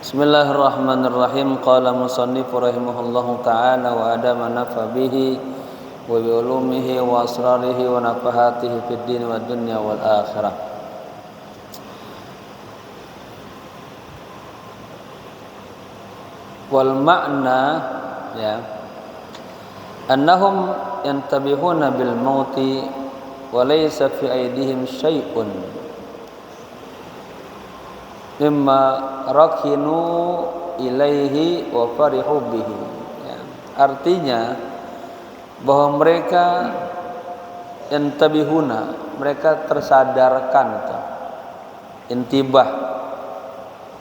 Bismillahirrahmanirrahim. Qala musannif rahimahullahu ta'ala wa adama nafa bihi wa bi ulumihi wa asrarihi wa nafahatihi fid din wa dunya wal akhirah. Wal ma'na ya annahum yantabihuna bil mauti wa laysa fi aydihim syai'un mimma rakinu ilaihi wa farihu bihi ya. Artinya bahwa mereka yantabihuna, mereka tersadarkan, intibah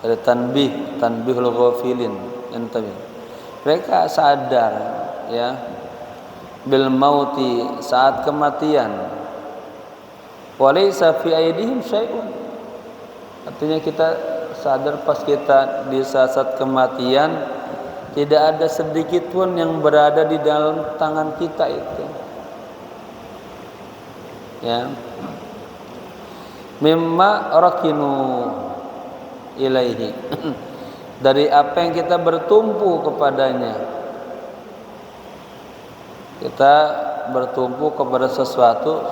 dari tanbihul ghafilin, intabih, mereka sadar ya bil mauti, saat kematian, walaysa fi aidihim syai'un. Artinya kita sadar pas kita di saat kematian tidak ada sedikit pun yang berada di dalam tangan kita itu. Ya. Mimma rakinu ilaihi. Dari apa yang kita bertumpu kepadanya. Kita bertumpu kepada sesuatu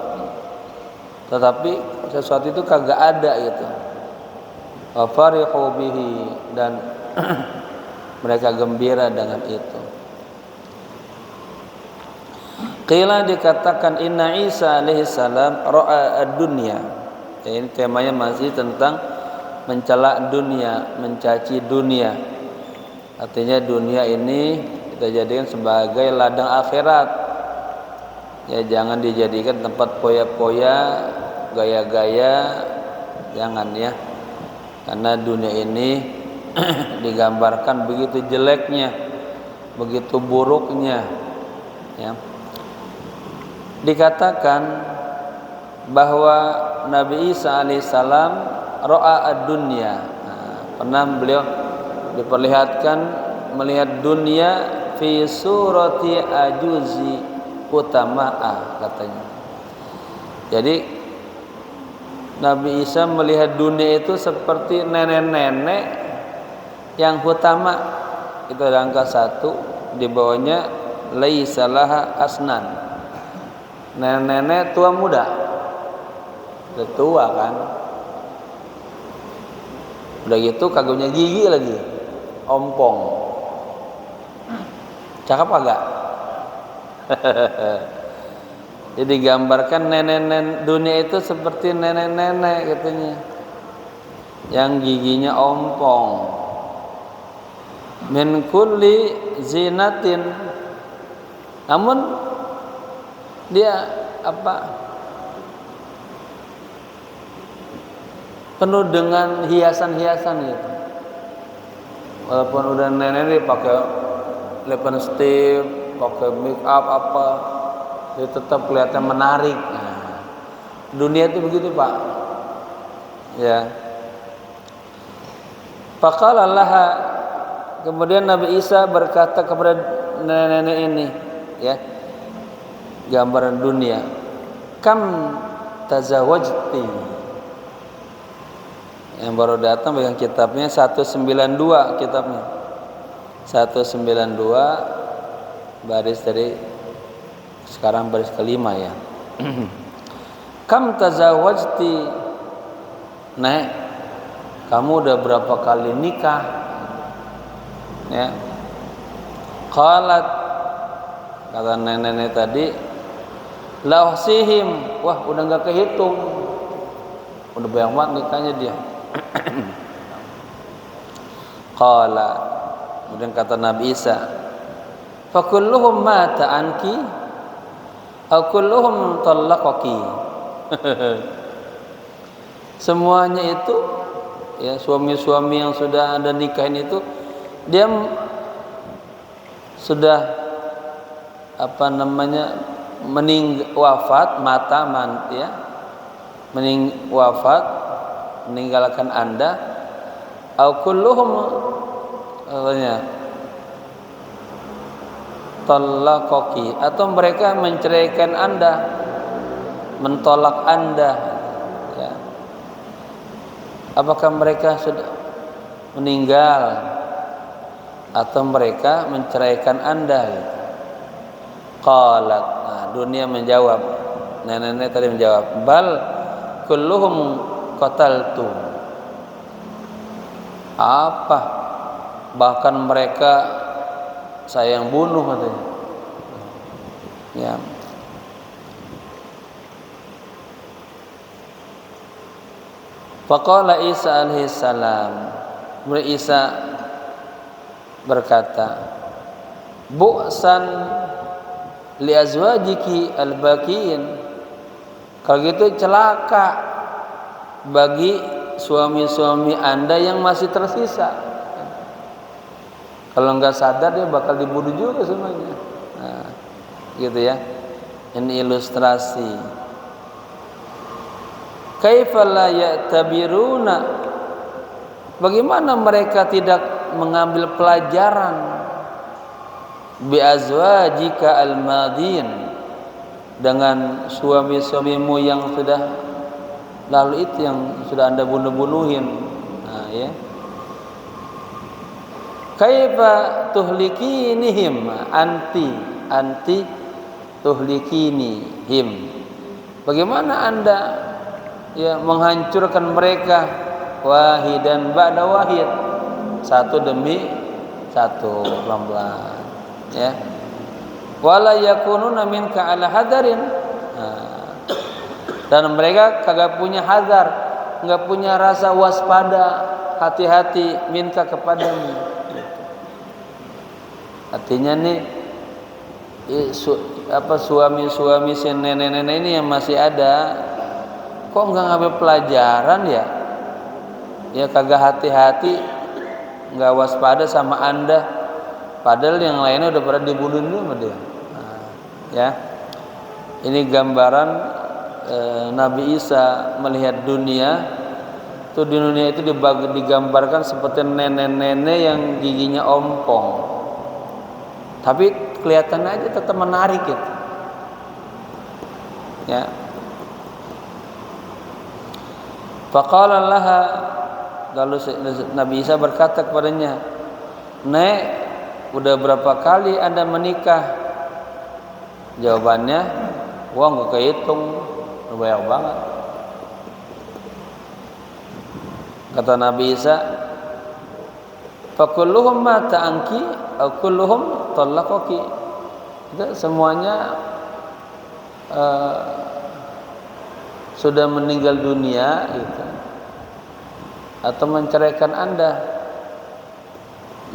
tetapi sesuatu itu kagak ada gitu. Wa farihu bihi, dan mereka gembira dengan itu. Qila, dikatakan inna Isa alaihi salam ra'a ad-dunya. Ini temanya masih tentang mencela dunia, mencaci dunia. Artinya dunia ini kita jadikan sebagai ladang akhirat. Ya, jangan dijadikan tempat poya-poya, gaya-gaya, jangan ya. Karena dunia ini digambarkan begitu jeleknya, begitu buruknya ya. Dikatakan bahwa Nabi Isa alaihissalam ra'a ad-dunya, pernah beliau diperlihatkan melihat dunia fi surati ajuzi utama'ah katanya. Jadi Nabi Isa melihat dunia itu seperti nenek-nenek yang utama. Itu ada angka 1, di bawahnya laisa laha asnan. Nenek-nenek tua muda. Udah tua kan. Udah gitu kagaknya gigi lagi. Ompong. Cakep agak? Jadi gambarkan nenek-nenek dunia itu seperti nenek-nenek katanya, yang giginya ompong. Min kulli zinatin, namun dia penuh dengan hiasan-hiasan gitu. Walaupun udah nenek dia pakai lipstick, pakai make up dia tetap kelihatan menarik. Nah, dunia itu begitu Pak. Ya. Faqala laha, kemudian Nabi Isa berkata kepada nenek-nenek ini, ya, gambaran dunia. Kam tazawajti. Yang baru datang pegang kitabnya 192 kitabnya. 192 baris dari sekarang baris kelima ya. Kam tazawajti, Nek, kamu udah berapa kali nikah? Ya. Qalat, kata nenek-nenek tadi, la uhsihim, wah udah enggak kehitung. Udah banyak banget nikahnya dia. Qala, kemudian kata Nabi Isa, fa kulluhum mata anki kulluhum talaqaki. Semuanya itu ya, suami-suami yang sudah ada nikahin itu dia sudah wafat, wafat, meninggalkan Anda. Kulluhum talaqaki, atau mereka menceraikan Anda, mentolak Anda ya. Apakah mereka sudah meninggal atau mereka menceraikan Anda gitu. Qalat, nah, dunia menjawab, nenek-nenek tadi menjawab, bal kulluhum qataltu. Apa? Bahkan mereka saya yang bunuh katanya. Ya. Faqala Isa alaihi salam, Isa berkata, bu'san li azwajiki al-baqiin. Kalau gitu celaka bagi suami-suami Anda yang masih tersisa. Kalau enggak sadar dia bakal dibunuh juga semuanya. Nah, gitu ya. Ini ilustrasi. Kaifa la ya'tabiruna? Bagaimana mereka tidak mengambil pelajaran bi azwajika al-madin, dengan suami-suamimu yang sudah lalu itu, yang sudah Anda bunuh-bunuhin. Nah, ya. Kaifa tuhlikinihim anti tuhlikinihim. Bagaimana Anda ya menghancurkan mereka wahidan ba'da wahid, satu demi satu, pelan-pelan ya. Wala yakununa minka ala hadarin. Nah, dan mereka kagak punya hazar, enggak punya rasa waspada, hati-hati minka kepadamu. Artinya nih suami-suami si nenek-nenek ini yang masih ada, kok enggak ngambil pelajaran ya? Ya kagak hati-hati, enggak waspada sama Anda, padahal yang lainnya udah pada dibunuh dulu sama dia. Nah, ya. Ini gambaran Nabi Isa melihat dunia. Tuh di dunia itu digambarkan seperti nenek-nenek yang giginya ompong. Tapi kelihatan aja tetap menarik gitu. Ya. Faqala laha, lalu Nabi Isa berkata kepadanya, "Nek, udah berapa kali Anda menikah?" Jawabannya, "Wah, enggak kehitung, udah banyak banget." Kata Nabi Isa, "Fa kulluhum mata anki aw kulluhum talaqaki." Itu semuanya sudah meninggal dunia gitu, atau menceraikan Anda.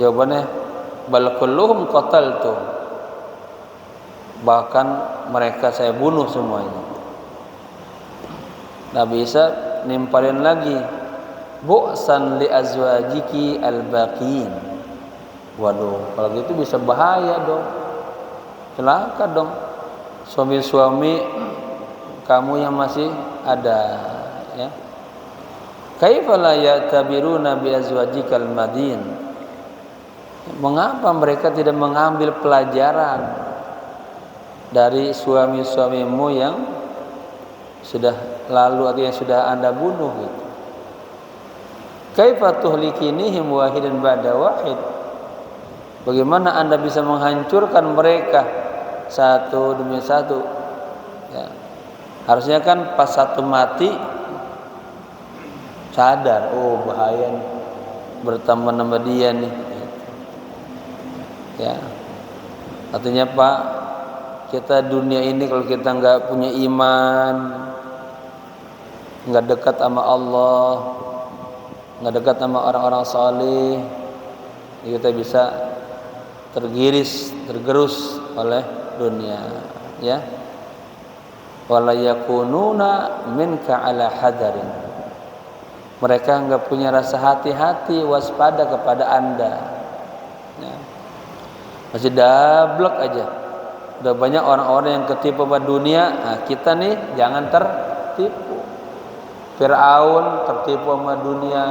Jawabannya, bal kulluhum qataltu. Bahkan mereka saya bunuh semuanya. Nabi Isa nimpalin lagi, bu'san li azwajiki al-baqin. Waduh, kalau gitu bisa bahaya dong, celaka dong suami-suami kamu yang masih ada, ya. Kaifa la ya'tabiruna bi azwajikal madin? Mengapa mereka tidak mengambil pelajaran dari suami-suamimu yang sudah lalu atau yang sudah Anda bunuh gitu? Kaifa tuhlikinihim wahidan ba'da wahid? Bagaimana Anda bisa menghancurkan mereka satu demi satu? Ya. Harusnya kan pas satu mati sadar, oh bahaya nih, bertambah nama dia nih. Ya. Artinya Pak, kita dunia ini kalau kita nggak punya iman, nggak dekat sama Allah, nggak dekat sama orang-orang saleh, kita bisa tergerus oleh dunia, ya. Wala yakununa minka ala hadarin. Mereka enggak punya rasa hati-hati, waspada kepada Anda. Ya. Masih dablek aja. Udah banyak orang-orang yang ketipu pada dunia. Nah, kita nih jangan tertipu. Fir'aun tertipu sama dunia,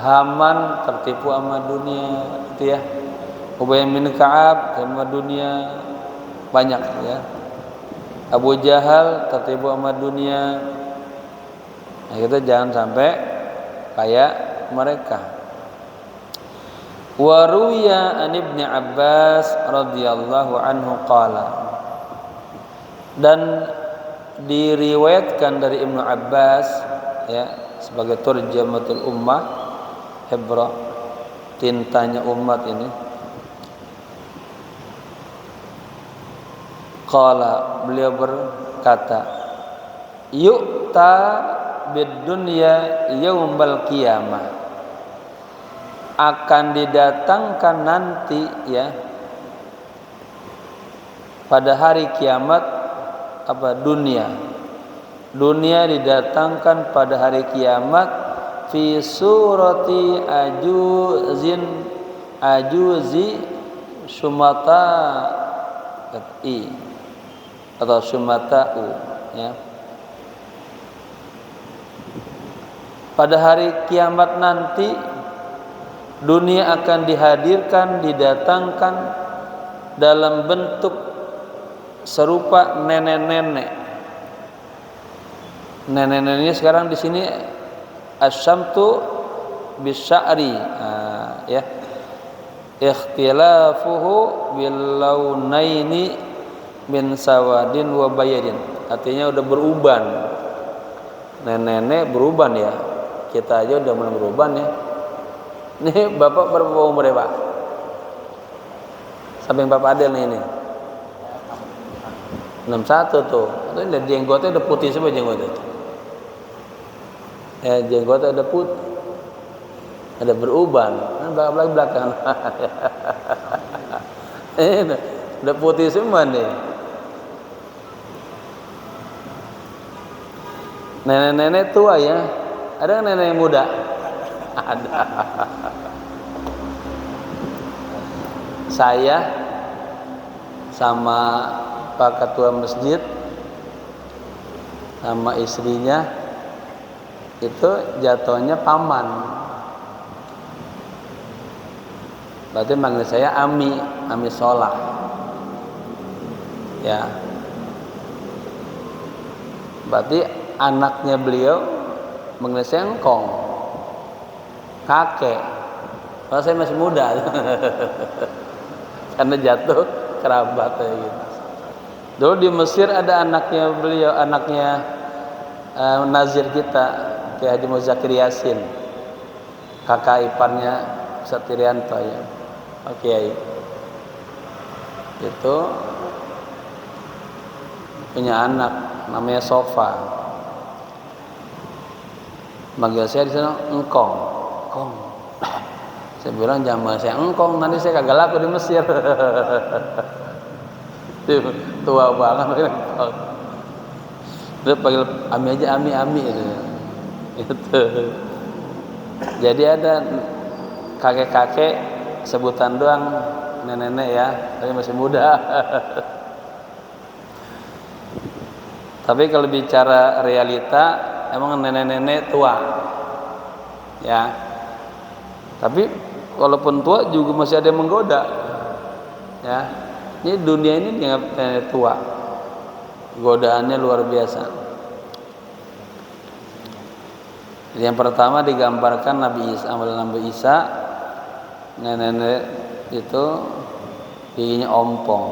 Haman tertipu sama dunia, gitu ya. Ubay bin Ka'ab sama dunia, banyak ya. Abu Jahal tertipu sama dunia. Nah, kita jangan sampai kayak mereka. Wa ruwiya an Ibnu Abbas radhiyallahu anhu qala, dan diriwayatkan dari Ibnu Abbas ya sebagai turjamatul ummah, hebra tintanya umat ini, qala, beliau berkata, yu'ta bid-dunya yaumal qiyamah, akan didatangkan nanti ya pada hari kiamat apa dunia didatangkan pada hari kiamat fi surati ajuzi sumata atau sumata'u ya. Pada hari kiamat nanti dunia akan dihadirkan, didatangkan dalam bentuk serupa nenek-nenek. Nenek-neneknya sekarang di sini asyamtu bisya'ri ya. Ikhtilafuhu bil launaini min sawadin wa bayadin. Artinya udah beruban. Nenek-nenek beruban ya. Kita aja udah mulai beruban ya. Nih bapak berapa umur ya pak? Samping bapak Adel nih ini 61 tuh. Itu jenggotnya udah putih semua jenggotnya. Ya jenggotnya udah putih, ada beruban. Kan bapak belakang. Udah putih semua nih. Nenek-nenek tua ya. Ada nenek muda? Ada. Saya sama Pak Ketua Masjid sama istrinya itu jatuhnya paman. Berarti manggil saya Ami Sholah. Ya. Berarti anaknya beliau manggil saya engkong, kakek. Kalau saya masih muda, karena jatuh kerabat kayak gitu. Dulu di Mesir ada anaknya beliau, anaknya nazir kita, Kiai Haji Muzakir Yasin, kakak iparnya Satirianto ya, Kiai. Itu punya anak namanya Sofa. Manggil saya di sana engkong. Saya bilang jangan saya engkong, nanti saya kagak laku di Mesir. Tua banget. Dia panggil Ami aja, Ami gitu. Jadi ada kakek-kakek sebutan doang, nenek-nenek ya, tapi masih muda. Tapi kalau bicara realita, emang nenek-nenek tua, ya. Tapi walaupun tua juga masih ada yang menggoda, ya. Ini dunia ini dianggap nenek tua, godaannya luar biasa. Jadi yang pertama digambarkan Nabi Isa, nenek-nenek itu giginya ompong,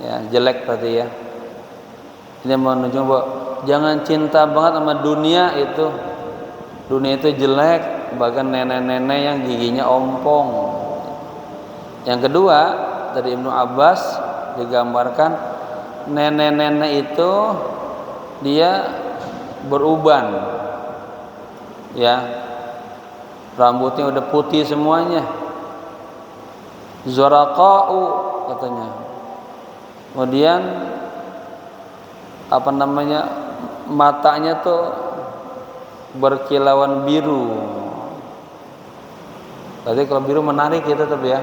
ya jelek berarti ya. Ini menunjukkan bahwa jangan cinta banget sama dunia itu. Dunia itu jelek, bahkan nenek-nenek yang giginya ompong. Yang kedua, dari Ibnu Abbas digambarkan nenek-nenek itu dia beruban. Ya. Rambutnya udah putih semuanya. Zaraqa'u katanya. Kemudian matanya tuh berkilauan biru. Berarti kalau biru menarik ya tetap ya.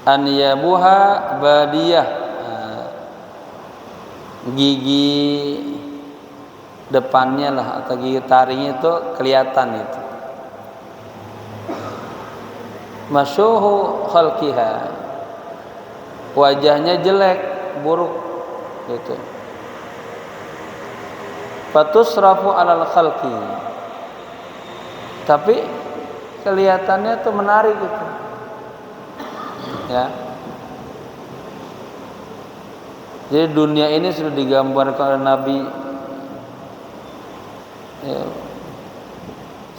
Anyabuha badiyah, gigi depannya lah atau gigi taringnya itu kelihatan itu. Masyuhu khalqiha, wajahnya jelek, buruk gitu. Fatusrafu alal khalqi, tapi kelihatannya tuh menarik gitu. Ya. Jadi dunia ini sudah digambarkan oleh Nabi ya,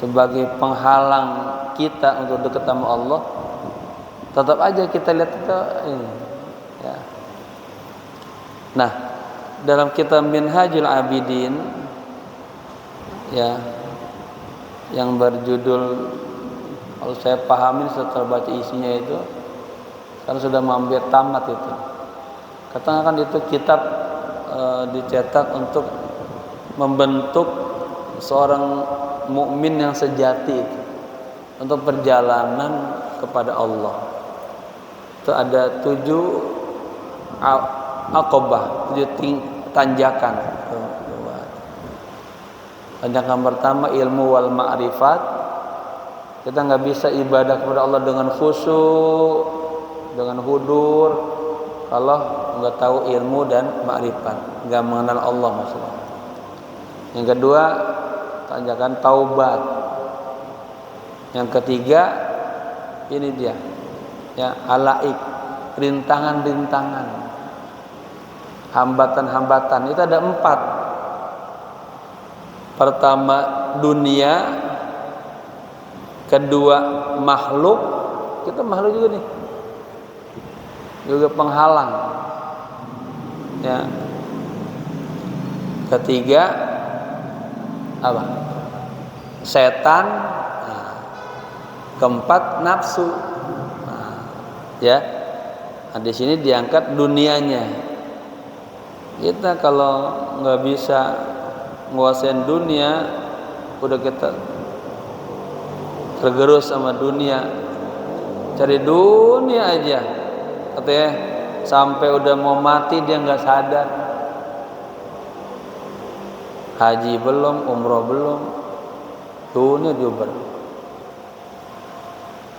sebagai penghalang kita untuk dekat sama Allah. Tetap aja kita lihat itu ini. Ya. Nah, dalam kitab Minhajul Abidin ya, yang berjudul, kalau saya pahami setelah baca isinya itu, karena sudah hampir tamat itu. Katakan itu kitab dicetak untuk membentuk seorang mukmin yang sejati itu, untuk perjalanan kepada Allah. Itu ada 7 aqabah, 7 tanjakan. Tanjakan pertama ilmu wal ma'rifat. Kita nggak bisa ibadah kepada Allah dengan khusyuk, dengan hudur, kalau nggak tahu ilmu dan ma'rifat, nggak mengenal Allah maksudnya. Yang kedua, tanjakan taubat. Yang ketiga, ini dia, ya, alaik, rintangan-rintangan, hambatan-hambatan. Itu ada 4. Pertama dunia, kedua makhluk, kita makhluk juga nih, juga penghalang. Ya. Ketiga apa? Setan. Nah. Keempat nafsu. Nah, ya. Nah, di sini diangkat dunianya. Kita kalau nggak bisa nguasain dunia, udah kita tergerus sama dunia, cari dunia aja, katanya sampai udah mau mati dia nggak sadar. Haji belum, umroh belum, dunia diuber.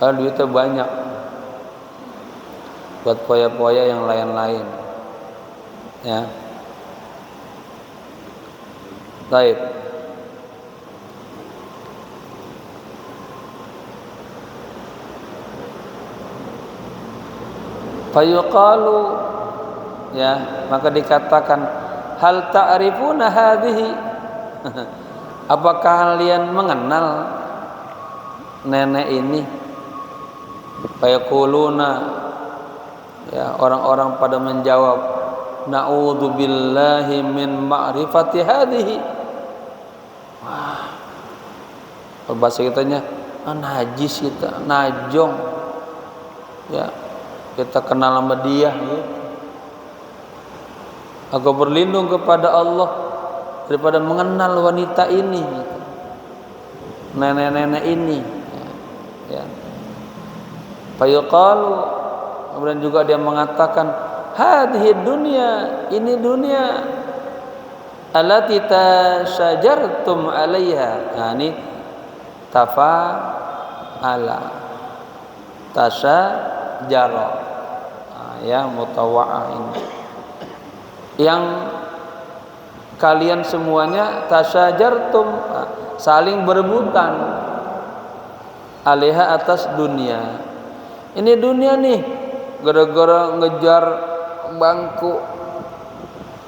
Kalau duitnya banyak buat poya-poya yang lain-lain, ya. Baik. Fayuqalu, ya, maka dikatakan hal ta'rifuna hadhihi, apakah kalian mengenal nenek ini? Fayaquluna, ya, orang-orang pada menjawab, na'udzubillahi min ma'rifati hadhihi. Wah, bahasa kitanya najis, kita najong, ya, kita kenal sama dia gitu. Aku berlindung kepada Allah daripada mengenal wanita ini gitu. Nenek-nenek ini, ya. Fayuqalu, kemudian juga dia mengatakan hadhihi dunya, ini dunia, allati tasyajartum 'alaiha. Nah, ini tafa'ala, tasyajara, ya, mutawa'ah ini, yang kalian semuanya tasyajartum, saling berebutan, 'alaiha, atas dunia. Ini dunia nih, gara-gara ngejar bangku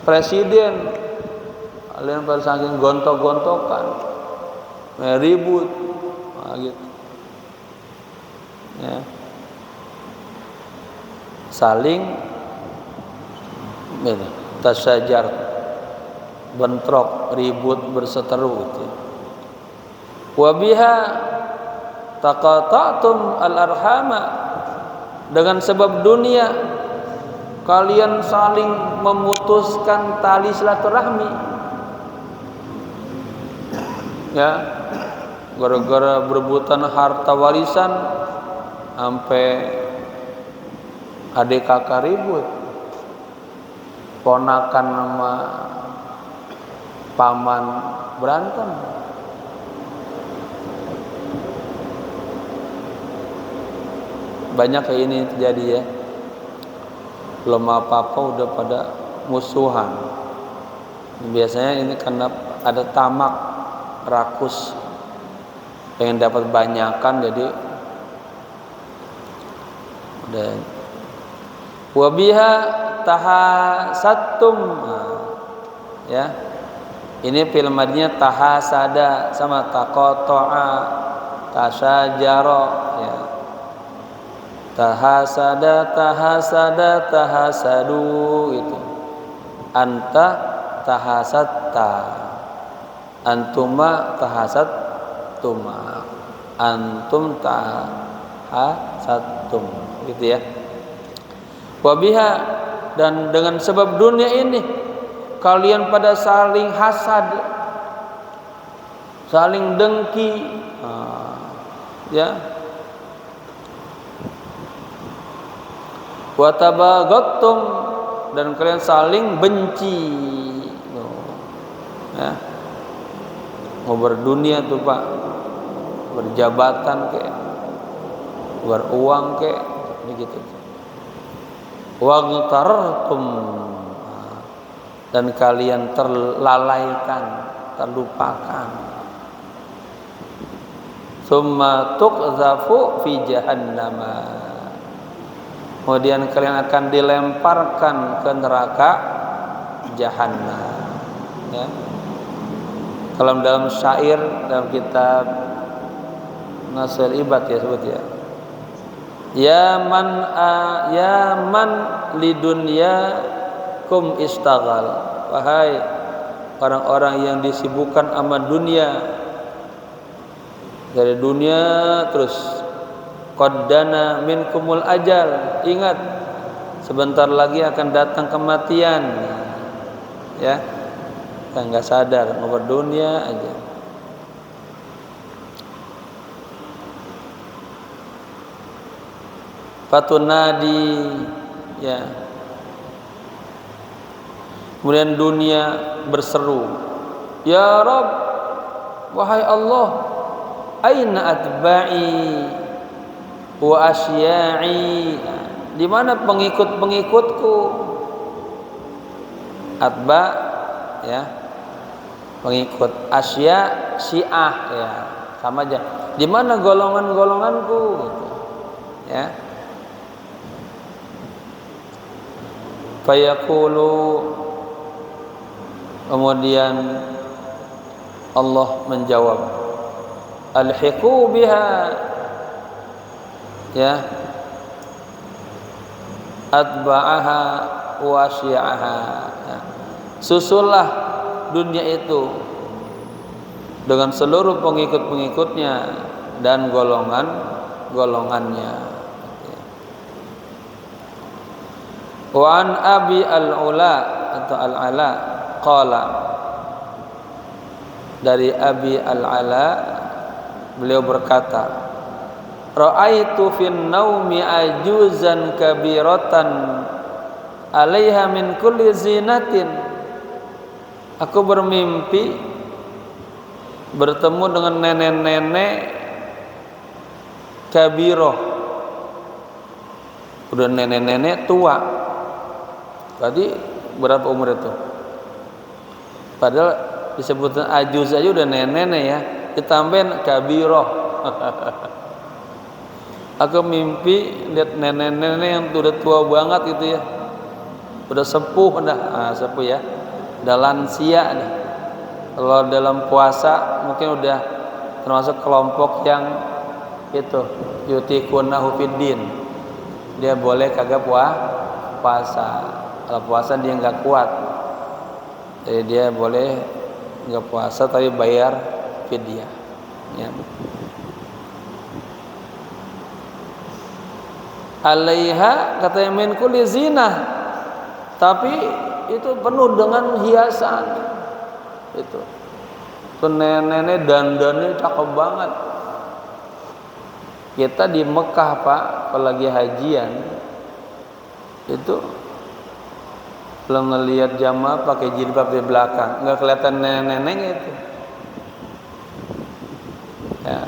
presiden, kalian pada saking gontok-gontokan, ribut, nah, gitu, ya, saling tasyajar, bentrok, ribut, berseteru gitu. Wa biha taqata'tum al-arhama, dengan sebab dunia kalian saling memutuskan tali silaturahmi, ya, gara-gara berebutan harta warisan sampai adik kakak ribut, ponakan sama paman berantem. Banyak kayak ini terjadi, ya. Belum apa-apa udah pada musuhan. Biasanya ini karena ada tamak, rakus, pengen dapat banyakan, jadi dan wabiha tahasattum, ya ini fil madnya tahasada sama taqata'a tasajara, ya tahasada tahasadu itu anta tahasatta, antuma tahasattuma, antum tahasattum, gitu ya. Wabiha, dan dengan sebab dunia ini kalian pada saling hasad, saling dengki, ya. Wa tabagattum, dan kalian saling benci, ya. Mau berdunia tuh Pak, berjabatan kayak, beruang kayak, begitu. Waghtartum, dan kalian terlalaikan, terlupakan. Summa tuqzafu fi jahannam, kemudian kalian akan dilemparkan ke neraka Jahannam, ya. Kalau dalam syair, dalam kitab Nasr Ibad ya sebut ya, ya man lidunyakum istaghal, wahai orang-orang yang disibukkan sama dunia, dari dunia terus, qaddana minkumul ajal, ingat sebentar lagi akan datang kematian, ya. Kita nggak sadar, mau berdunia aja. Fatunadi, ya. Kemudian dunia berseru, ya Rabb, wahai Allah, aina atba'i wa asya'i, di mana pengikut-pengikutku? Atba, ya, pengikut. Asya, syiah, ya, sama aja. Di mana golongan-golonganku, gitu, ya. Fayaqulu, kemudian Allah menjawab, alhiqu biha, ya, atba'aha wa syi'aha, ya. Susullah dunia itu dengan seluruh pengikut-pengikutnya dan golongan-golongannya. Wa an Abi al-Ula atau al-Ala qala, dari Abi al-Ala beliau berkata, ra'aitu fin naumi ajuzan kabiratan alaiha min kulli zinatin, aku bermimpi bertemu dengan nenek-nenek kabiroh, udah nenek-nenek tua. Tadi berapa umur itu? Padahal disebutkan ajuz aja udah nenek-nenek, ya, ditambahin kabiroh. Aku mimpi lihat nenek-nenek yang udah tua banget gitu, ya, udah sepuh dah, sepuh ya, udah lansia dah. Kalau dalam puasa mungkin udah termasuk kelompok yang itu yutikunahu fiddin, dia boleh kagak puasa. Kalau puasa dia nggak kuat, jadi dia boleh nggak puasa tapi bayar fidyah, ya. Alaiha, katanya min kulli zinah, tapi itu penuh dengan hiasan. Itu nenek-nenek dandannya cakep banget. Kita di Mekah Pak, kalau lagi hajian itu belum ngelihat jamaah pakai jilbab di belakang, nggak kelihatan nenek-neneknya itu, ya.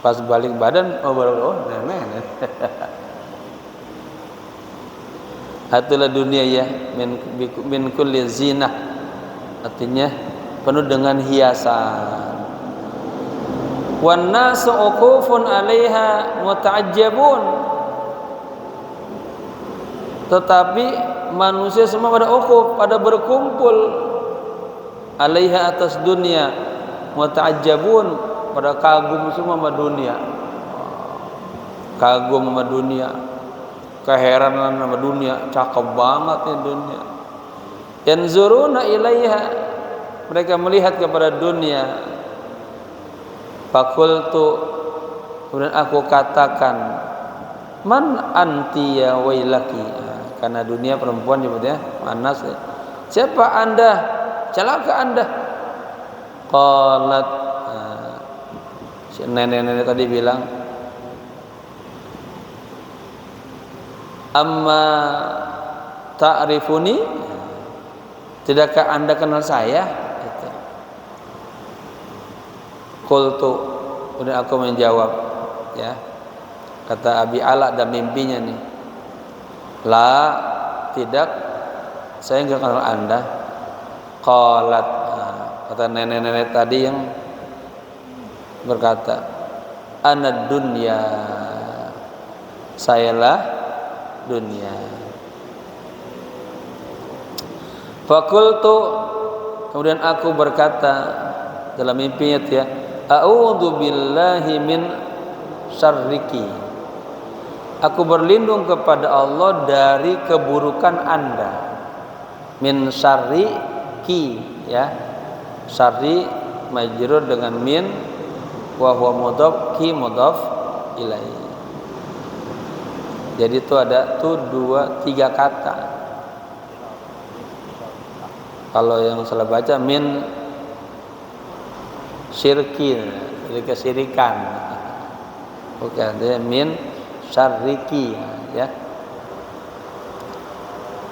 Pas balik badan, baru nenek. Hatulah dunia, ya, min kulli zinah, artinya penuh dengan hiasan. wan nasu uqufun 'alaiha muta'ajjabun, tetapi manusia semua pada uquf, pada berkumpul 'alaiha atas dunia, muta'ajjabun, pada kagum semua sama dunia, kagum sama dunia, keheranan sama dunia, cakep banget nih dunia. Yanzuruna ilaiha, mereka melihat kepada dunia. Fakultu, kemudian aku katakan, man anti ya wailaki, karena dunia perempuan nyebutnya manas. Siapa anda? Celaka anda. Qalat, si nenek-nenek tadi bilang, amma ta'rifuni, tidakkah anda kenal saya? Qultu, kemudian aku menjawab, ya, kata Abi Ala dan mimpinya nih, la, tidak, saya enggak kenal anda. Qalat, kata nenek-nenek tadi yang berkata, ana dunya, sayalah dunia. Fakultu, kemudian aku berkata dalam mimpinya, ya, a'udzu billahi min syarriki, aku berlindung kepada Allah dari keburukan anda. Min syarriki, ya, syarri majrur dengan min, wa huwa mudhaf, ki mudhaf ilaihi. Jadi itu ada tuh 2-3 kata. Kalau yang salah baca min syirkin, dari kesirikan. Bukan, dia min syarriki, ya.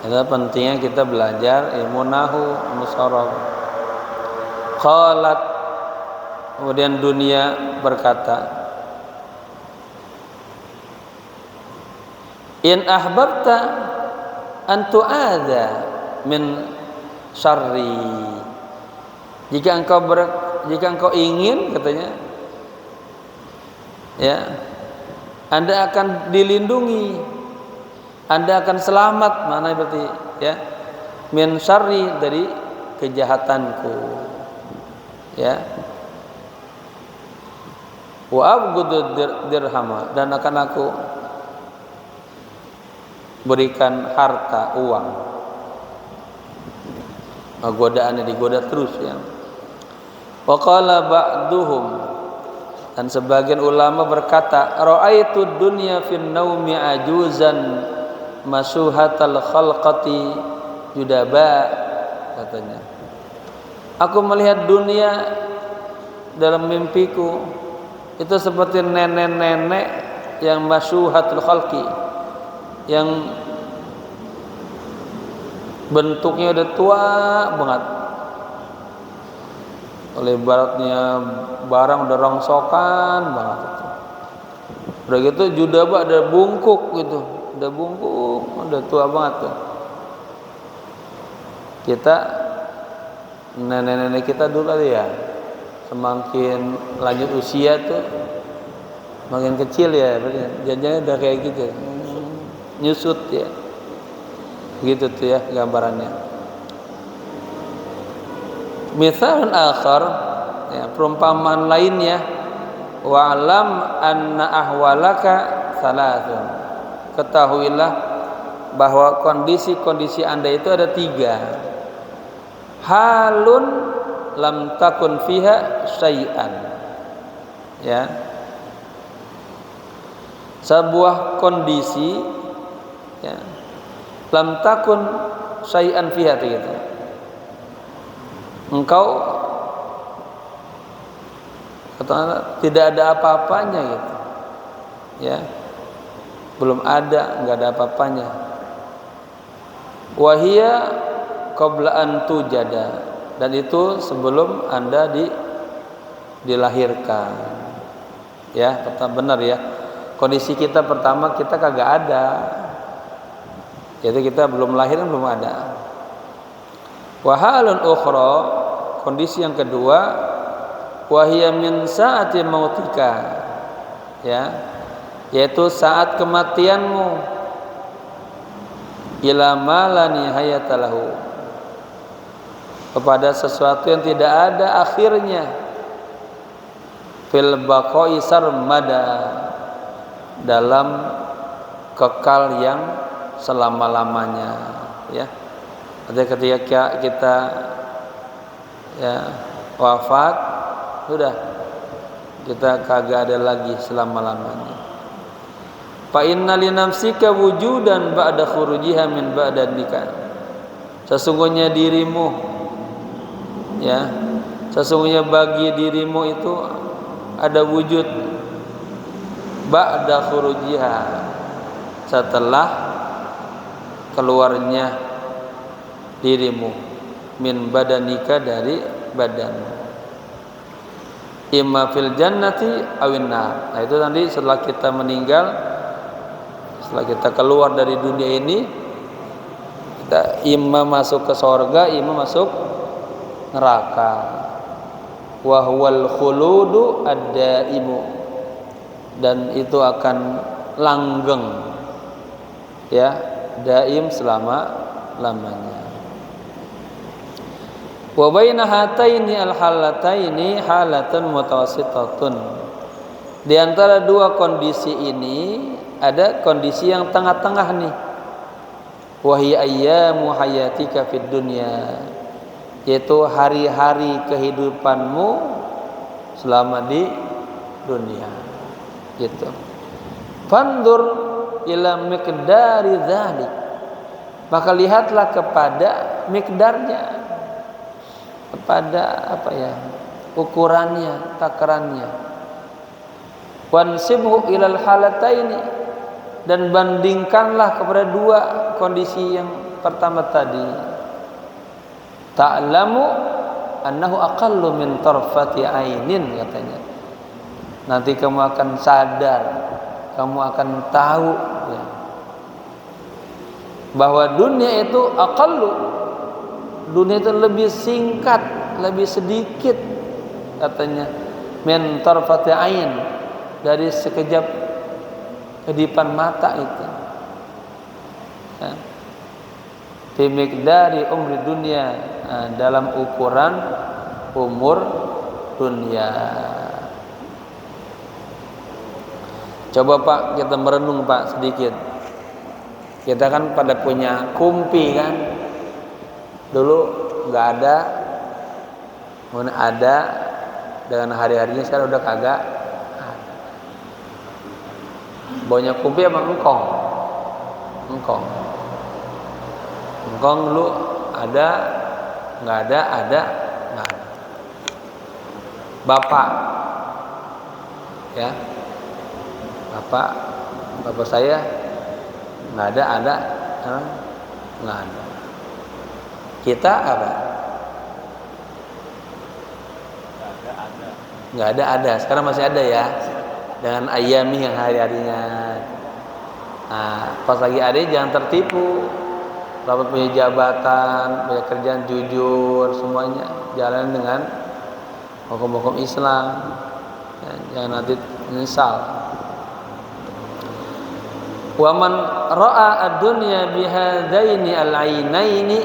Itu pentingnya kita belajar ilmu nahwu, ilmu sharaf. Qalat, kemudian dunia berkata, in ahbabta an tu'adha min syarri, jika engkau ingin, katanya, ya, anda akan dilindungi, anda akan selamat, mana berarti, ya, min syarri, dari kejahatanku, ya, wa abghudud dirhama, dan akan aku berikan harta, uang. Godaannya digoda terus, ya. Wa qala ba'duhum, dan sebagian ulama berkata, ra'aitu dunya fin naumi ajuzan masuhatal khalqati judaba, katanya, aku melihat dunia dalam mimpiku itu seperti nenek-nenek yang masuhatul khalqi, yang bentuknya udah tua banget, oleh baratnya barang udah rongsokan banget itu. Udah gitu judaba ada bungkuk gitu, udah bungkuk, udah tua banget tuh. Kita nenek-nenek kita dulu kali ya, semakin lanjut usia tuh makin kecil ya, janjanya udah kayak gitu, nyusut ya, gitu tuh ya gambarannya. Misalun akhar, ya, perumpamaan lainnya, wa'lam anna ahwalaka salasun, ketahuilah bahwa kondisi-kondisi anda itu ada 3. Halun lam takun fiha syai'an, ya, sebuah kondisi, ya, lam takun syai'an fiha, gitu, engkau katakanlah tidak ada apa-apanya, gitu, ya, belum ada, enggak ada apa-apanya. Wahia qabla an tujada, dan itu sebelum anda dilahirkan, ya, benar ya. Kondisi kita pertama kita kagak ada, jadi kita belum lahir, belum ada. Wahalun ukhra, kondisi yang kedua, wa hiya min saati mautika, ya, yaitu saat kematianmu, ila ma la nihayata lahu, kepada sesuatu yang tidak ada akhirnya, fil baqai sarmada, dalam kekal yang selama-lamanya, ya. Artinya ketika kita ya wafat, sudah kita kagak ada lagi selama-lamanya. Fa inna li nafsika wujudan ba'da khurujiha min ba'danika, sesungguhnya dirimu, ya, sesungguhnya bagi dirimu itu ada wujud ba'da khurujiha, setelah keluarnya dirimu, min badanika, dari badanmu, imma fil jannati awin nar. Nah itu nanti setelah kita meninggal, setelah kita keluar dari dunia ini, kita imma masuk ke surga, imma masuk neraka. Wa huwal khuludu ad-daimu, dan itu akan langgeng, ya, daim, selama-lamanya. Wa baina hataini al-halataini halatun mutawassitatun, di antara dua kondisi ini ada kondisi yang tengah-tengah nih. Wa hiya ayyamu hayatika fid dunya, yaitu hari-hari kehidupanmu selama di dunia, gitu. Fandur ila miqdari dzalik, maka lihatlah kepada miqdarnya, kepada apa ya, ukurannya, takarannya. Wansibhu ilal halataini, dan bandingkanlah kepada dua kondisi yang pertama tadi. Ta'lamu annahu aqallu min tarfati ainin, katanya. Nanti kamu akan sadar, kamu akan tahu, ya, bahwa dunia itu aqallu, dunia itu lebih singkat, lebih sedikit, katanya, min tarfati ain, dari sekejap kedipan mata itu, ya. Fi miqdari umri dunia, dalam ukuran umur dunia. Coba Pak kita merenung Pak sedikit. Kita kan pada punya kumpi kan, dulu nggak ada, kemudian ada, dengan hari-harinya sekarang udah kagak. Baunya kumpi sama engkong, engkong dulu ada, nggak ada, ada, nggak ada. Bapak, ya, bapak saya nggak ada, nggak ada. Kita apa? Nggak ada, ada. Sekarang masih ada ya, dengan ayami yang hari-harinya. Nah, pas lagi ada jangan tertipu. Kalau punya jabatan, punya kerjaan, jujur semuanya, jalan dengan hukum-hukum Islam, ya, jangan nanti menyesal. Wa man ra'a ad-dunya bihadaini al-ainaini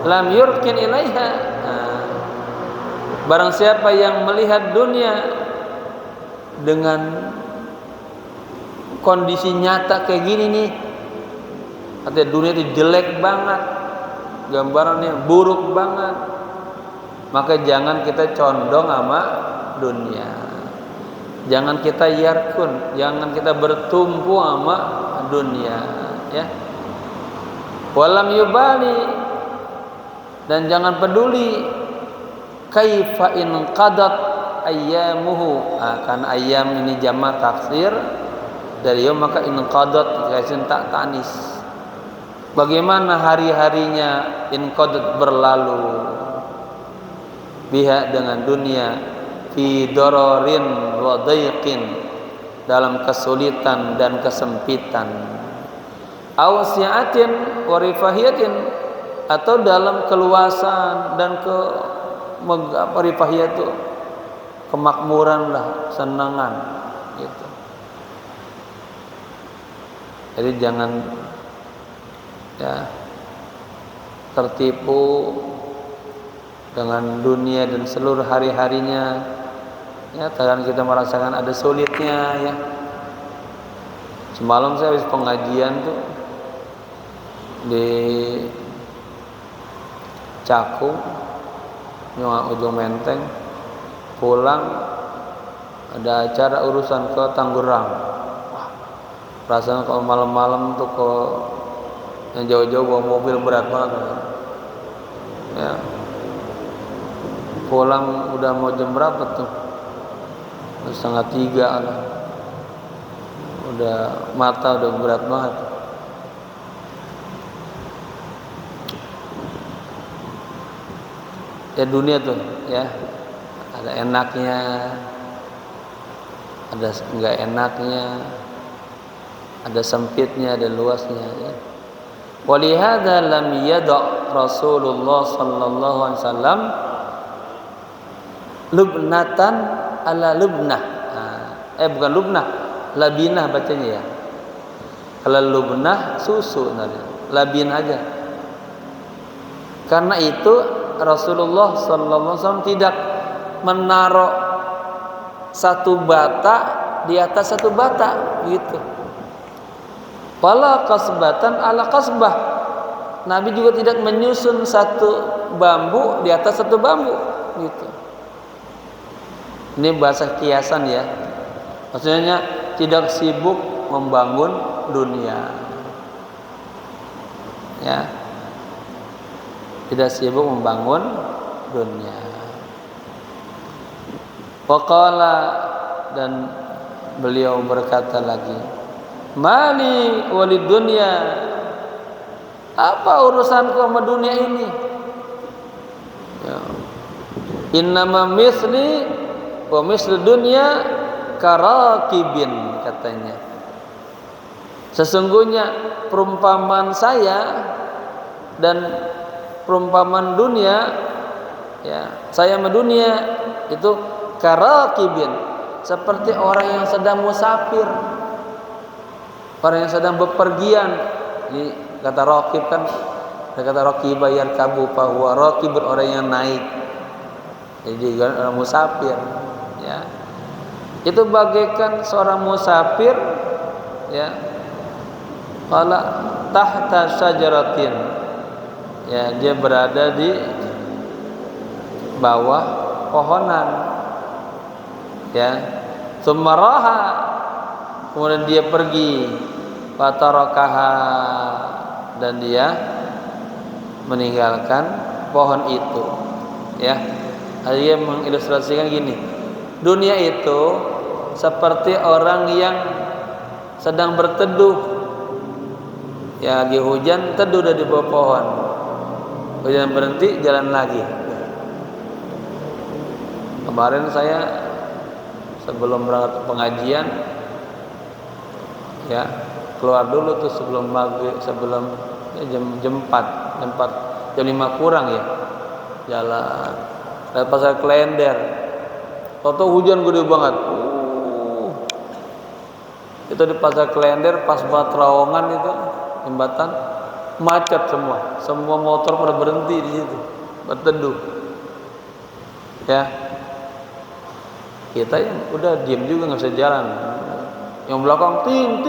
lam yurkin ilaiha. Barang siapa yang melihat dunia dengan kondisi nyata kayak gini nih, artinya dunia itu jelek banget, gambarannya buruk banget, maka jangan kita condong sama dunia, jangan kita yarkun, jangan kita bertumpu sama dunia, ya. Walam yubali, dan jangan peduli kaifa in qadat ayyamuhu, karena ayyam ini jamak taksir dari yom, maka in qadat dikasih tak tanis, bagaimana hari-harinya in qadat berlalu, biha dengan dunia, fi dararin wa dayqin, dalam kesulitan dan kesempitan, aw si'atin wa rifahiyatin, atau dalam keluasan dan rifahiyah itu kemakmuran lah, kesenangan gitu. Jadi jangan ya tertipu dengan dunia dan seluruh hari-harinya. Ya, kadang kita merasakan ada sulitnya ya. Semalam saya habis pengajian tuh di Cakung, ujung Menteng, pulang ada acara urusan ke Tangerang. Perasaan kalau malam-malam tuh ke yang jauh-jauh bawa mobil berat banget. Ya. Pulang udah mau jam berapa tuh? 2:30 lah. Udah mata udah berat banget. Ya dunia tuh ya, ada enaknya, ada enggak enaknya, ada sempitnya, ada luasnya ya. Walihada lam yada' Rasulullah sallallahu alaihi wasallam lubnatan ala lubnah. Bukan lubnah, labinah bacanya ya. Kalau lubnah susu namanya, labin aja. Karena itu Rasulullah sallallahu alaihi wasallam tidak menaruh satu bata di atas satu bata gitu. Wala kasbatan ala kasbah. Nabi juga tidak menyusun satu bambu di atas satu bambu gitu. Ini bahasa kiasan ya. Maksudnya tidak sibuk membangun dunia. Ya. Tidak sibuk membangun dunia. Waqala, dan beliau berkata lagi, mali walid dunya, apa urusanku sama dunia ini? Ya. Innama misli wa mislu dunya karakibin, katanya. Sesungguhnya perumpamaan saya dan perumpamaan dunia, ya, saya sama dunia itu karakibin, seperti orang yang sedang musafir, orang yang sedang bepergian. Jadi kata rakib kan, kata rakiba yarkabu fahuwa rakib, orang yang naik. Jadi orang musafir, ya. Itu bagaikan seorang musafir, ya, qala tahta syajaratin, ya, dia berada di bawah pohonan, ya. Sumaraha, kemudian dia pergi, fatarakaha, dan dia meninggalkan pohon itu, ya. Dia mengilustrasikan gini, dunia itu seperti orang yang sedang berteduh, ya, lagi hujan, teduh dari bawah pohon, hujan berhenti, jalan lagi. Kemarin saya sebelum berangkat pengajian, ya, keluar dulu tuh sebelum maghrib, sebelum ya, jam 4, jam 5 kurang ya, jalan dari pasar Klender. Toto hujan gede banget. Itu di pasar Klender pas banget terowongan itu, jembatan macet semua. Semua motor pada berhenti di situ, berteduh. Ya. Kita yang udah diam juga nggak bisa jalan. Yang belakang tin.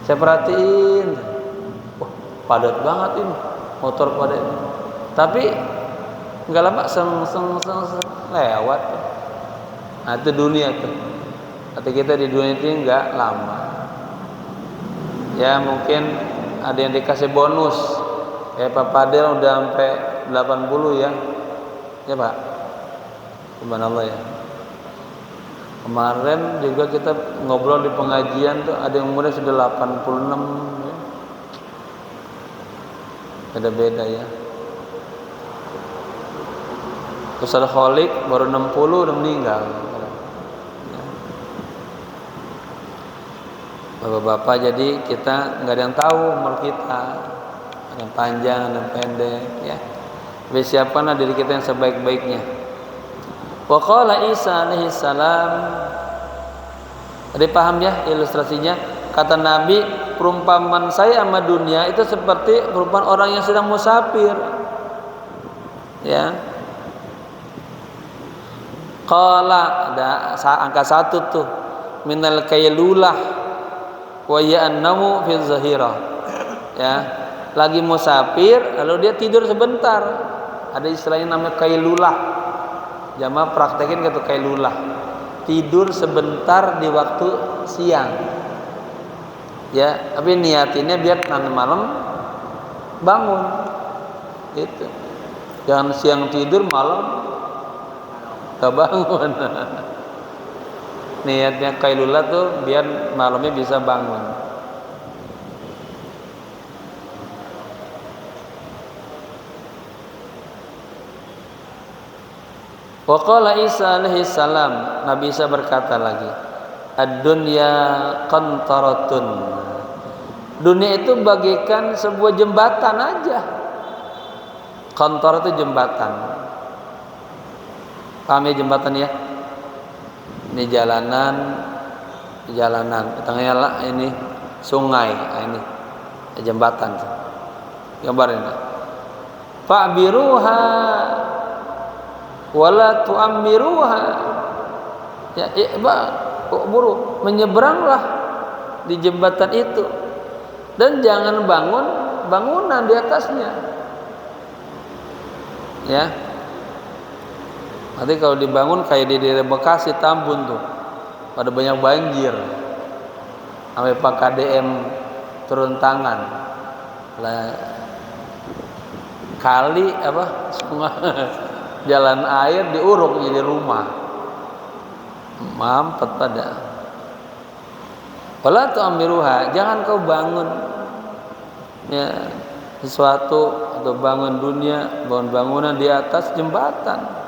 Saya perhatiin, wah, padat banget ini, motor padat. Tapi nggak lama seng lewat. Nah, itu dunia tuh. Hati kita di dunia itu nggak lama. Ya mungkin ada yang dikasih bonus. Ya Pak Padel udah sampai 80 ya. Ya Pak. Subhanallah ya. Kemarin juga kita ngobrol di pengajian tuh, ada yang umurnya sudah 86 ya. Beda-beda ya. Ustaz Kholik baru 60 udah meninggal. Ya. Bapak-bapak, jadi kita nggak ada yang tahu umur kita, ada yang panjang, ada yang pendek, ya. Tapi siapkanlah diri kita yang sebaik-baiknya. Wa qala Isa alaihi salam, ada paham ya ilustrasinya? Kata Nabi, perumpamaan saya sama dunia itu seperti perumpamaan orang yang sedang musafir. Ya. Qala, ada angka 1 tuh, minal kailulah wa ya'namu fi zahirah. Ya, lagi musafir lalu dia tidur sebentar. Ada istilahnya namanya kailulah. Jamaah praktekin gitu kailulah. Tidur sebentar di waktu siang. Ya, tapi niatinnya biar nanti malam bangun. Itu. Jangan siang tidur malam gak bangun. Niatnya kailulah tuh biar malamnya bisa bangun. Wa qala Isa alaihi salam, Nabi Isa berkata lagi, ad-dunya qantaratun. Dunia itu bagaikan sebuah jembatan aja. Qantar itu jembatan. Paham ya jembatan ya? Ini jalanan, di tengahnya lah ini sungai, ini jembatan. Gambarin. Fa'biruha wala tu'ammiruha. Ya, buru menyeberanglah di jembatan itu dan jangan bangun bangunan di atasnya. Ya. Nanti kalau dibangun kayak di daerah Bekasi, Tambun tuh, pada banyak banjir, sampai Pak KDM turun tangan. Lah, kali apa? Sungai, jalan air diuruk jadi rumah, mampet pada. Wala tu'amiruha, jangan kau bangun ya sesuatu atau bangun dunia, bangun bangunan di atas jembatan.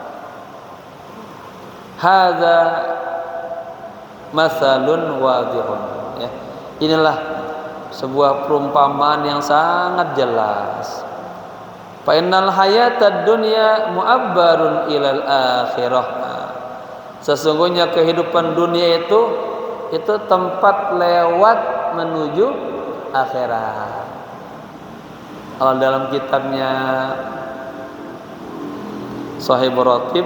Hadza masalun wadihun, ya. Inilah sebuah perumpamaan yang sangat jelas. Fa innal hayatad dunya mu'abbarun ilal akhirah. Sesungguhnya kehidupan dunia itu tempat lewat menuju akhirat. Kalau dalam kitabnya Sahih Ratib,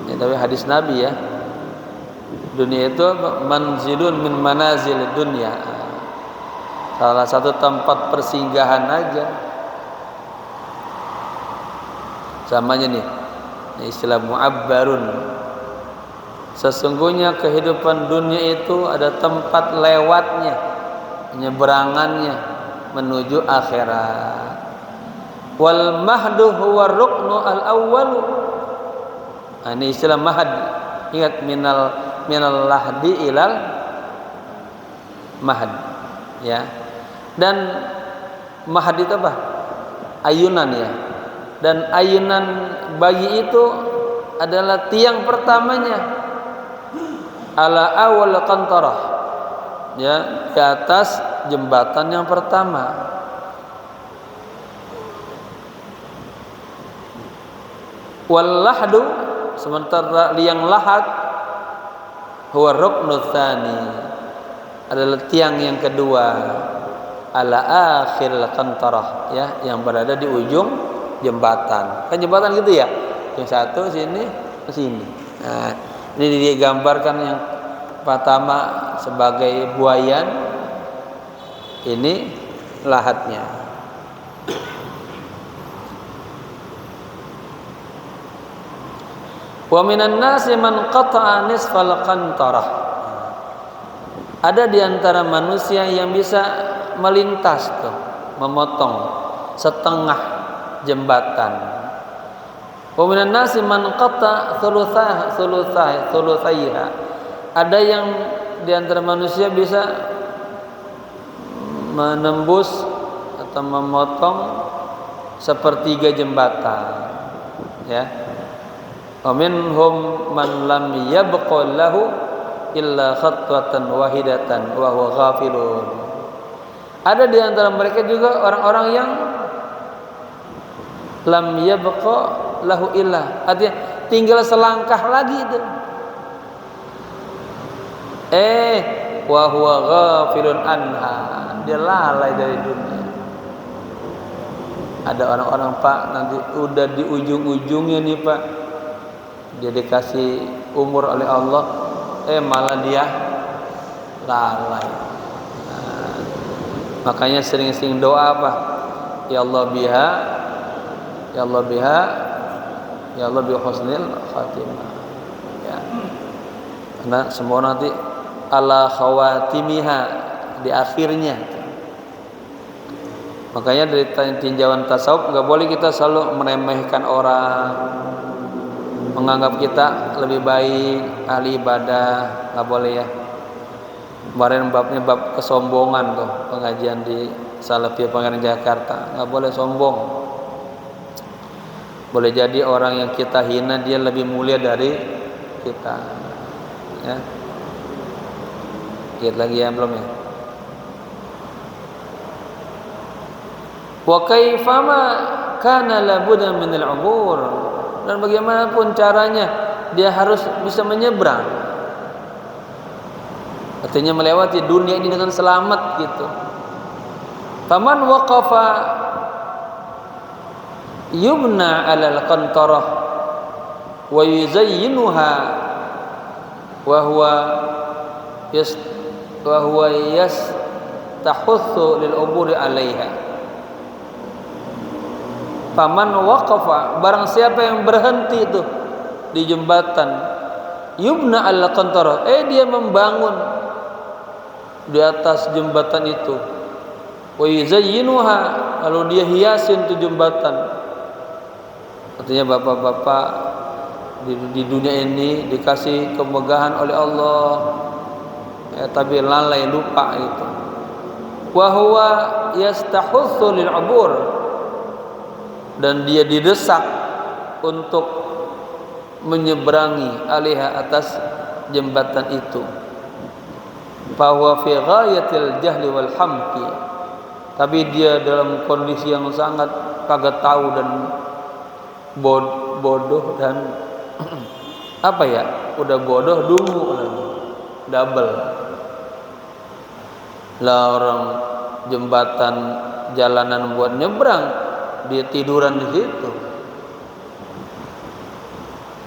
ya, tapi hadis Nabi ya, dunia itu manzilun min manazil dunia, salah satu tempat persinggahan aja. Samanya nih, istilah mu'abbarun. Sesungguhnya kehidupan dunia itu ada tempat lewatnya, penyeberangannya menuju akhirat. Wal mahdu huwa ruknu al awwal. Ini istilah mahad. Ingat minal lahdi ilal mahad, ya. Dan mahad itu apa? Ayunan ya. Dan ayunan bayi itu adalah tiang pertamanya ala awal qantarah, ya, di atas jembatan yang pertama. Wal lahdu, sementara liang lahat huwa ruknu tsani, adalah tiang yang kedua ala akhir qantarah, ya, yang berada di ujung jembatan. Kan jembatan gitu ya, yang satu sini ke sini. Nah, ini digambarkan yang pertama sebagai buayan, ini lahatnya. Wa minan nasi man qata'a nisfal qantarah. Ada di antara manusia yang bisa melintas tuh, memotong setengah jembatan. Wa minan nasi man qata thuluthaiha. Ada yang di antara manusia bisa menembus atau memotong sepertiga jembatan, ya. Wa minhum man lam yabqa lahu illa khatwatan wahidatan wa huwa ghafilun. Ada di antara mereka juga orang-orang yang lam yabqa lahu illa, artinya tinggal selangkah lagi itu. Wa huwa ghafilun anha, dia lalai dari dunia. Ada orang-orang Pak nanti udah di ujung-ujungnya nih Pak, dia dikasih umur oleh Allah, malah dia lalai. Makanya sering-sering doa apa? Ya Allah biha, ya Allah biha, ya Allah bi husnil khatimah. Ya. Karena semua nanti ala khawatimiha, di akhirnya. Makanya dari tinjauan tasawuf nggak boleh kita selalu meremehkan orang, menganggap kita lebih baik, ahli ibadah, nggak boleh ya. Kemarin babnya bab kesombongan tuh, pengajian di Salafiyah Pangeran Jakarta, nggak boleh sombong. Boleh jadi orang yang kita hina dia lebih mulia dari kita. Ya. Lihat lagi ya belum ya? Wa kaifama kana labudda minal ubur, dan bagaimanapun caranya dia harus bisa menyeberang, artinya melewati dunia ini dengan selamat gitu. Faman waqafa yubna 'alal qantarah wa yuzayyinuha wa huwa yastahuthu lil uburi 'alaiha. Faman waqafa, barang siapa yang berhenti itu di jembatan, yubna al qantara, dia membangun di atas jembatan itu, wa yuzayyinuha, lalu dia hiasin itu jembatan. Artinya bapak-bapak di dunia ini dikasih kemegahan oleh Allah, tapi lalai, lupa itu. Wa huwa yastahuthu lil ubur, dan dia didesak untuk menyeberangi alaiha, atas jembatan itu. Fa huwa fi ghayatil jahli wal hamki, tapi dia dalam kondisi yang sangat kagak tahu dan bodoh dan apa ya, udah bodoh dungu lagi, double lah. Orang jembatan jalanan buat nyebrang, dia tiduran di situ,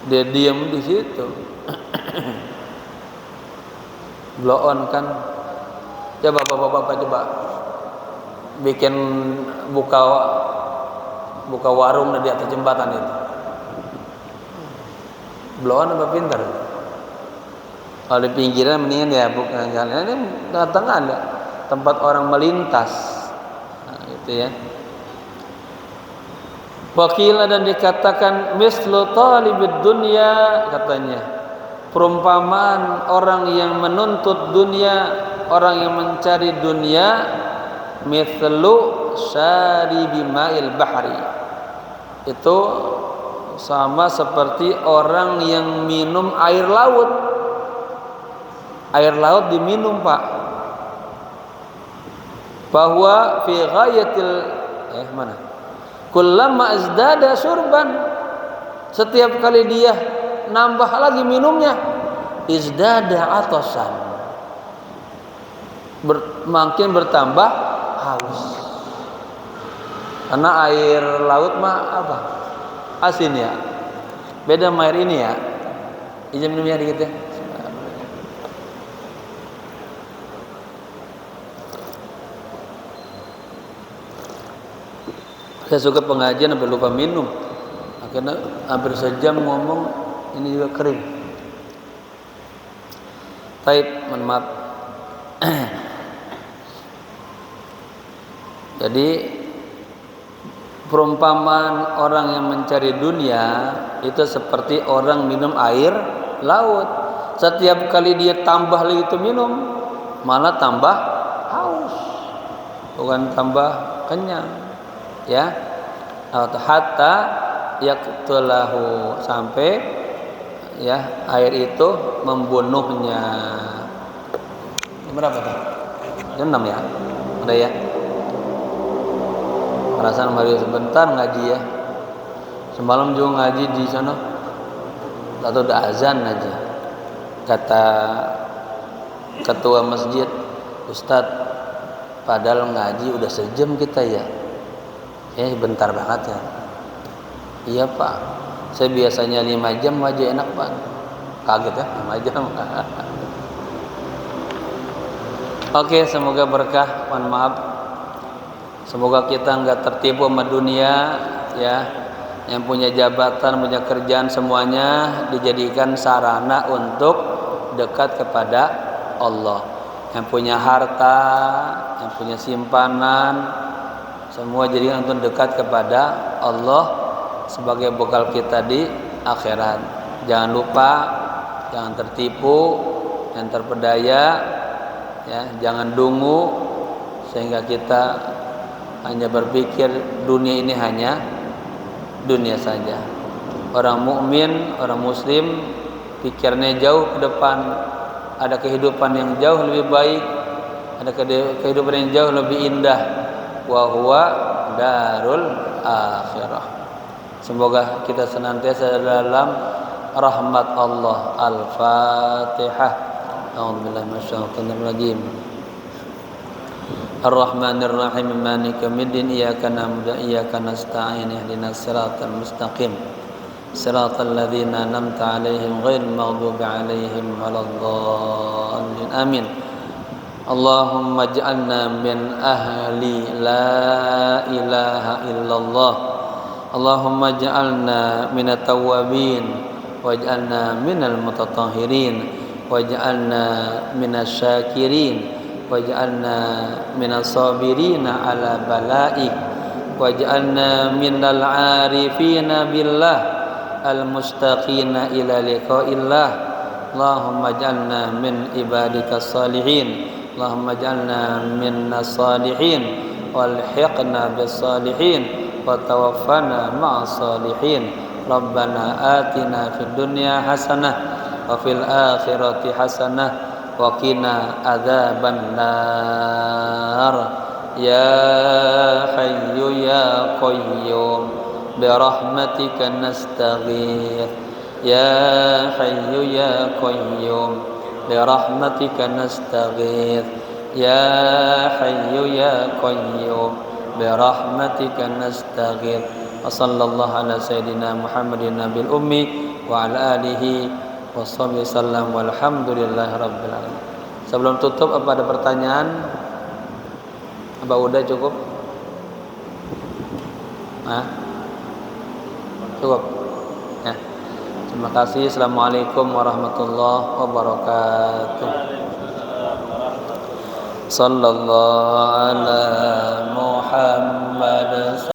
dia diam di situ. Blow on kan. Coba bapak-bapak coba bikin buka warung di atas jembatan itu. Blow on apa pintar? Kalau di pinggiran mendingan ya bukan jalan, ini tengah ada tempat orang melintas. Nah, itu ya. Wakilah, dan dikatakan mislu talibid dunya, katanya perumpamaan orang yang menuntut dunia, orang yang mencari dunia, mislu syaribi ma'il bahri, itu sama seperti orang yang minum air laut. Air laut diminum Pak, bahwa fi ghayatil mana? Kullama azdada surban, setiap kali dia nambah lagi minumnya, izdada atasan, makin bertambah haus. Karena air laut mah apa? Asin ya. Beda sama air ini ya. Izin minumnya dikit ya. Saya suka pengajian sampai lupa minum. Akhirnya hampir sejam ngomong, ini juga kering. Taib, mohon maaf. Jadi perumpamaan orang yang mencari dunia itu seperti orang minum air laut. Setiap kali dia tambah lagi itu minum, malah tambah haus, bukan tambah kenyang. Ya, hatta yaqtulahu, sampai ya air itu membunuhnya. Berapa tuh? Jam 6 ya? Udah ya? Perasaan Mario sebentar ngaji ya. Semalam juga ngaji di sana. atau udah azan aja. Kata ketua masjid, Ustadz, padahal ngaji udah sejam kita ya. Bentar banget ya. Iya Pak, saya biasanya 5 jam aja enak Pak. Kaget ya 5 jam. Oke, semoga berkah. Mohon maaf. Semoga kita nggak tertipu sama dunia ya. Yang punya jabatan, punya kerjaan semuanya dijadikan sarana untuk dekat kepada Allah. Yang punya harta, yang punya simpanan, semua jadikan untuk dekat kepada Allah sebagai bekal kita di akhirat. Jangan lupa, jangan tertipu, jangan terpedaya, ya, jangan dungu sehingga kita hanya berpikir dunia ini hanya dunia saja. Orang mukmin, orang muslim pikirnya jauh ke depan, ada kehidupan yang jauh lebih baik, ada kehidupan yang jauh lebih indah, wa huwa darul akhirah. Semoga kita senantiasa dalam rahmat Allah. Al-Fatihah. A'udzubillahi minasyaitonir rajim. Ar-Rahmanir Rahim, Maliki yaumiddin, Iyyaka na'budu wa iyyaka nasta'in, ihdinas siratal mustaqim, siratal ladzina an'amta 'alaihim ghairil maghdubi 'alaihim waladdallin. Amin. Allahumma ij'alna min ahli la ilaha illallah. Allahumma ij'alna minat tawwabin waj'alna minal mutatahhirin waj'alna minasy syakirin waj'alna minas sabirina ala bala'ik waj'alna minal 'arifina billah al mustaqina ila liqa'illah. Allahumma ij'alna min ibadikas salihin. Allahumma ij'alna minnas salihin walhiqna bis salihin wa tawaffana ma'as salihin. Rabbana atina fid dunya hasanah wa fil akhirati hasanah wa qina adzaban nar. Ya hayyu ya qayyum bi rahmatika nastaghith. Ya hayyu ya qayyum bi rahmatika nastaghith. Ya hayyu ya qayyum bi rahmatika nastaghith. Wa sallallahu ala sayyidina Muhammadin nabil ummi wa ala alihi wassallallahu sallam walhamdulillahi rabbil alamin. Sebelum tutup, apa ada pertanyaan? Apa udah cukup? Cukup ya. Terima kasih. Assalamualaikum warahmatullahi wabarakatuh. Sallallahu ala Muhammad.